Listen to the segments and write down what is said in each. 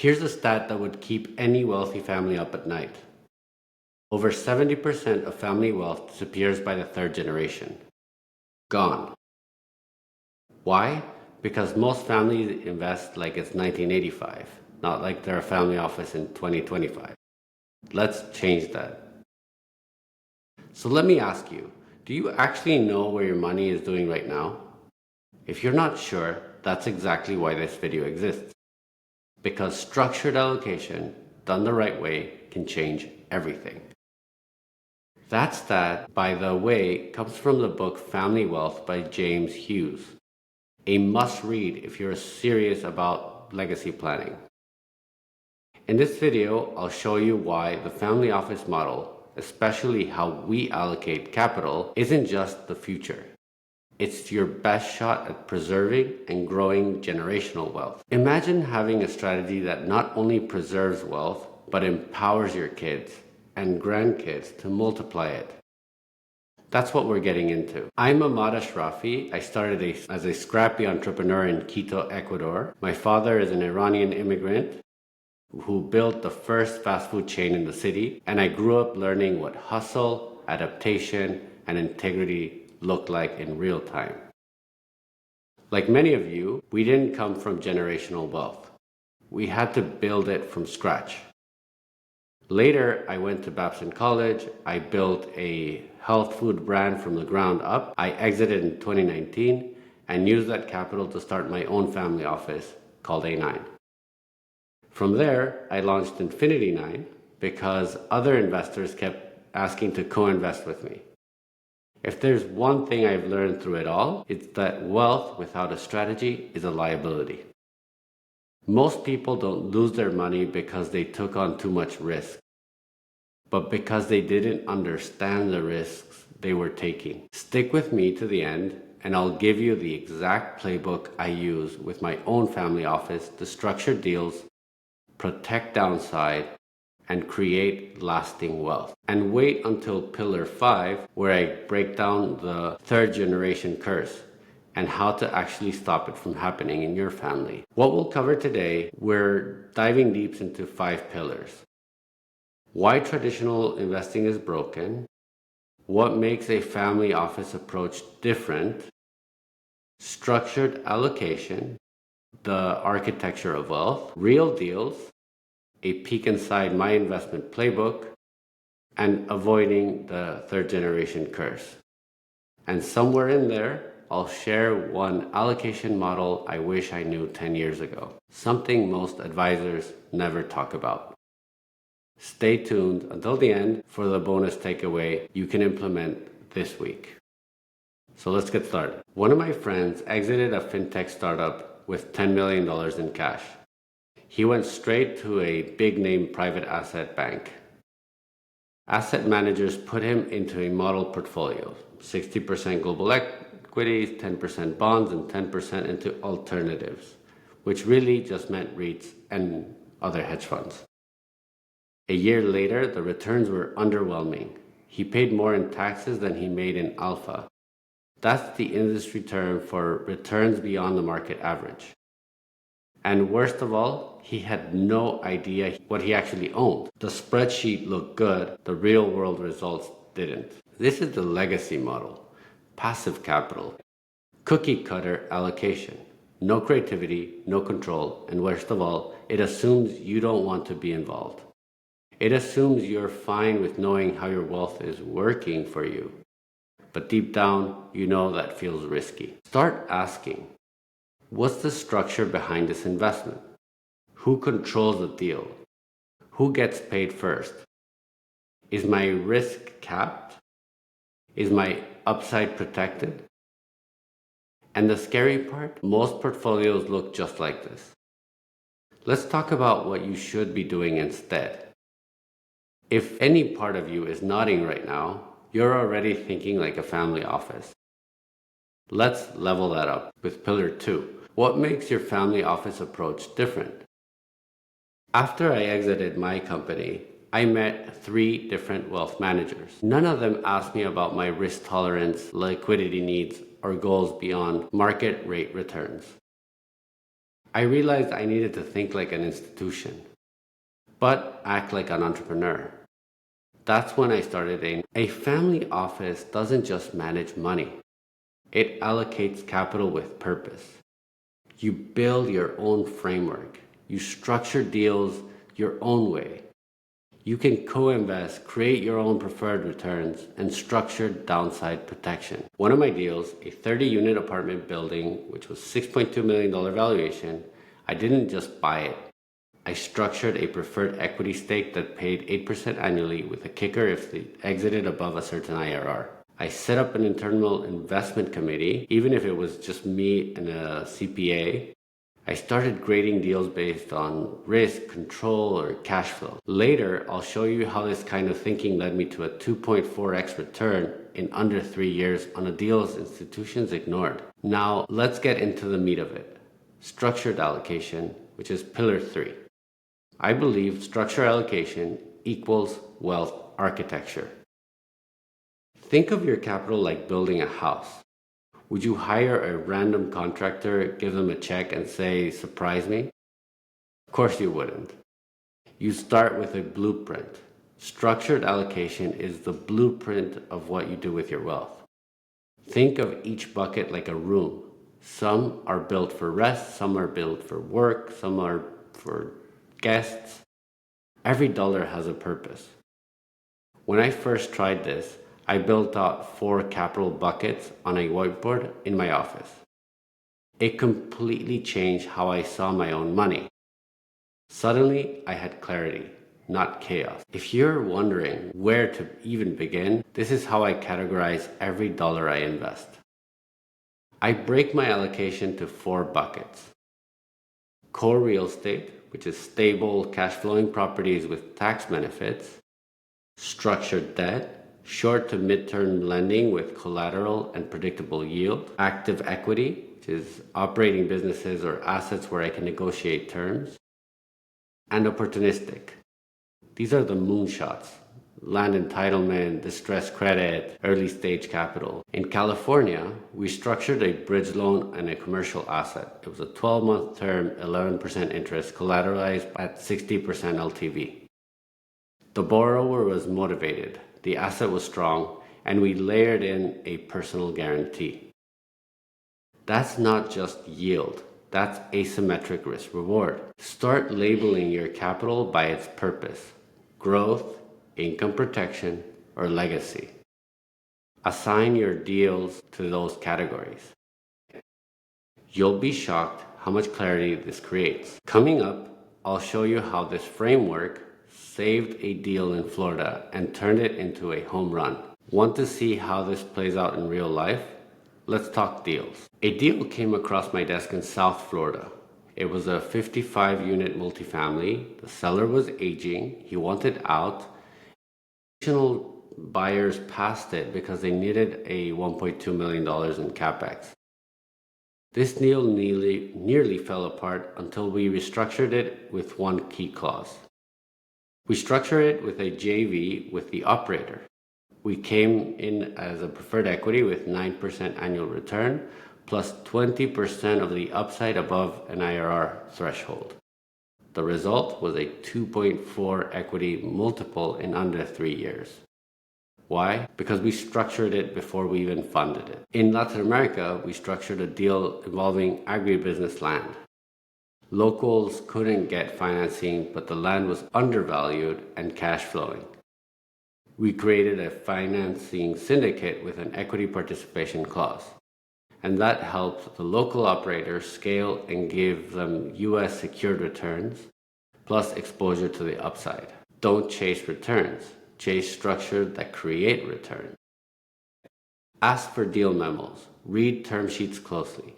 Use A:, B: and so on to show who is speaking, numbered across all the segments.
A: Here's a stat that would keep any wealthy family up at night. Over 70% of family wealth disappears by the third generation. Gone. Why? Because most families invest like it's 1985, not like they're a family office in 2025. Let's change that. So let me ask you, do you actually know where your money is doing right now? If you're not sure, that's exactly why this video exists. Because structured allocation, done the right way, can change everything. That stat, by the way, comes from the book Family Wealth by James Hughes, a must-read if you're serious about legacy planning. In this video, I'll show you why the family office model, especially how we allocate capital, isn't just the future. It's your best shot at preserving and growing generational wealth. Imagine having a strategy that not only preserves wealth, but empowers your kids and grandkids to multiply it. That's what we're getting into. I'm Ahmad Ashrafi. I started as a scrappy entrepreneur in Quito, Ecuador. My father is an Iranian immigrant who built the first fast food chain in the city, and I grew up learning what hustle, adaptation, and integrity looked like in real time. Like many of you, we didn't come from generational wealth. We had to build it from scratch. Later, I went to Babson College. I built a health food brand from the ground up. I exited in 2019 and used that capital to start my own family office called A9. From there, I launched Infinity 9 because other investors kept asking to co-invest with me. If there's one thing I've learned through it all, it's that wealth without a strategy is a liability. Most people don't lose their money because they took on too much risk, but because they didn't understand the risks they were taking. Stick with me to the end, and I'll give you the exact playbook I use with my own family office to structure deals, protect downside, and create lasting wealth. And wait until pillar 5, where I break down the third generation curse and how to actually stop it from happening in your family. What we'll cover today, we're diving deep into 5 pillars. Why traditional investing is broken, what makes a family office approach different, structured allocation, the architecture of wealth, real deals, a peek inside my investment playbook, and avoiding the third generation curse. And somewhere in there, I'll share one allocation model I wish I knew 10 years ago, something most advisors never talk about. Stay tuned until the end for the bonus takeaway you can implement this week. So let's get started. One of my friends exited a fintech startup with $10 million in cash. He went straight to a big name private asset bank. Asset managers put him into a model portfolio, 60% global equities, 10% bonds, and 10% into alternatives, which really just meant REITs and other hedge funds. A year later, the returns were underwhelming. He paid more in taxes than he made in alpha. That's the industry term for returns beyond the market average. And worst of all, he had no idea what he actually owned. The spreadsheet looked good, the real world results didn't. This is the legacy model. Passive capital. Cookie cutter allocation. No creativity, no control, and worst of all, it assumes you don't want to be involved. It assumes you're fine with knowing how your wealth is working for you. But deep down, you know that feels risky. Start asking, what's the structure behind this investment? Who controls the deal? Who gets paid first? Is my risk capped? Is my upside protected? And the scary part, most portfolios look just like this. Let's talk about what you should be doing instead. If any part of you is nodding right now, you're already thinking like a family office. Let's level that up with pillar 2. What makes your family office approach different? After I exited my company, I met 3 different wealth managers. None of them asked me about my risk tolerance, liquidity needs, or goals beyond market rate returns. I realized I needed to think like an institution, but act like an entrepreneur. That's when I started a family office doesn't just manage money. It allocates capital with purpose. You build your own framework. You structure deals your own way. You can co-invest, create your own preferred returns, and structure downside protection. One of my deals, a 30-unit apartment building, which was $6.2 million valuation, I didn't just buy it. I structured a preferred equity stake that paid 8% annually with a kicker if they exited above a certain IRR. I set up an internal investment committee, even if it was just me and a CPA. I started grading deals based on risk, control, or cash flow. Later, I'll show you how this kind of thinking led me to a 2.4x return in under 3 years on a deal institutions ignored. Now, let's get into the meat of it. Structured allocation, which is pillar 3. I believe structured allocation equals wealth architecture. Think of your capital like building a house. Would you hire a random contractor, give them a check, and say, surprise me? Of course you wouldn't. You start with a blueprint. Structured allocation is the blueprint of what you do with your wealth. Think of each bucket like a room. Some are built for rest, some are built for work, some are for guests. Every dollar has a purpose. When I first tried this, I built out 4 capital buckets on a whiteboard in my office. It completely changed how I saw my own money. Suddenly, I had clarity, not chaos. If you're wondering where to even begin, this is how I categorize every dollar I invest. I break my allocation to 4 buckets. Core real estate, which is stable, cash-flowing properties with tax benefits. Structured debt, short to mid-term lending with collateral and predictable yield. Active equity, which is operating businesses or assets where I can negotiate terms. And opportunistic. These are the moonshots. Land entitlement, distressed credit, early stage capital. In California, we structured a bridge loan and a commercial asset. It was a 12-month term, 11% interest, collateralized at 60% LTV. The borrower was motivated, the asset was strong, and we layered in a personal guarantee. That's not just yield, that's asymmetric risk reward. Start labeling your capital by its purpose: growth, income protection, or legacy. Assign your deals to those categories. You'll be shocked how much clarity this creates. Coming up, I'll show you how this framework saved a deal in Florida and turned it into a home run. Want to see how this plays out in real life? Let's talk deals. A deal came across my desk in South Florida. It was a 55-unit multifamily. The seller was aging. He wanted out. Additional buyers passed it because they needed a $1.2 million in capex. This deal nearly fell apart until we restructured it with one key clause. We structured it with a JV with the operator. We came in as a preferred equity with 9% annual return plus 20% of the upside above an IRR threshold. The result was a 2.4 equity multiple in under 3 years. Why? Because we structured it before we even funded it. In Latin America, we structured a deal involving agribusiness land. Locals couldn't get financing, but the land was undervalued and cash flowing. We created a financing syndicate with an equity participation clause, and that helped the local operators scale and give them US secured returns, plus exposure to the upside. Don't chase returns, chase structures that create returns. Ask for deal memos, read term sheets closely.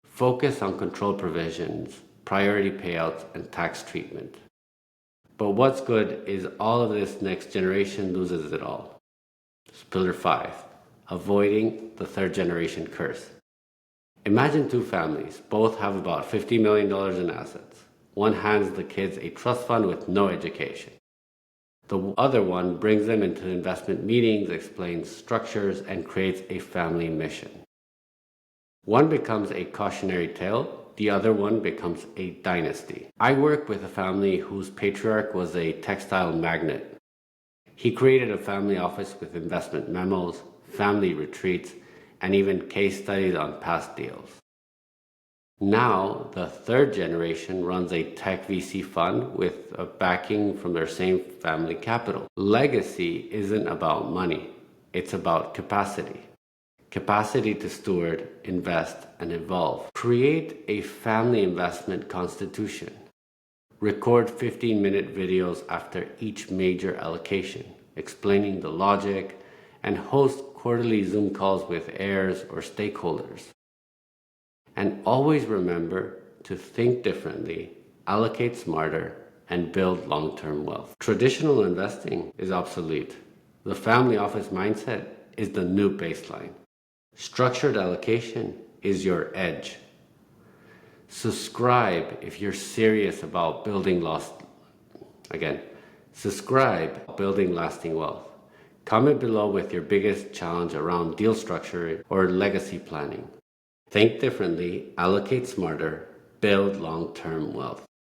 A: Focus on control provisions, priority payouts, and tax treatment. But what's good is all of this next generation loses it all. Pillar 5, avoiding the third generation curse. Imagine 2 families, both have about $50 million in assets. One hands the kids a trust fund with no education. The other one brings them into investment meetings, explains structures, and creates a family mission. One becomes a cautionary tale, the other one becomes a dynasty. I work with a family whose patriarch was a textile magnate. He created a family office with investment memos, family retreats, and even case studies on past deals. Now, the third generation runs a tech VC fund with a backing from their same family capital. Legacy isn't about money, it's about capacity. Capacity to steward, invest, and evolve. Create a family investment constitution. Record 15-minute videos after each major allocation, explaining the logic, and host quarterly Zoom calls with heirs or stakeholders. And always remember to think differently, allocate smarter, and build long-term wealth. Traditional investing is obsolete. The family office mindset is the new baseline. Structured allocation is your edge. Subscribe if you're serious about building lasting wealth. Comment below with your biggest challenge around deal structure or legacy planning. Think differently, allocate smarter, build long-term wealth.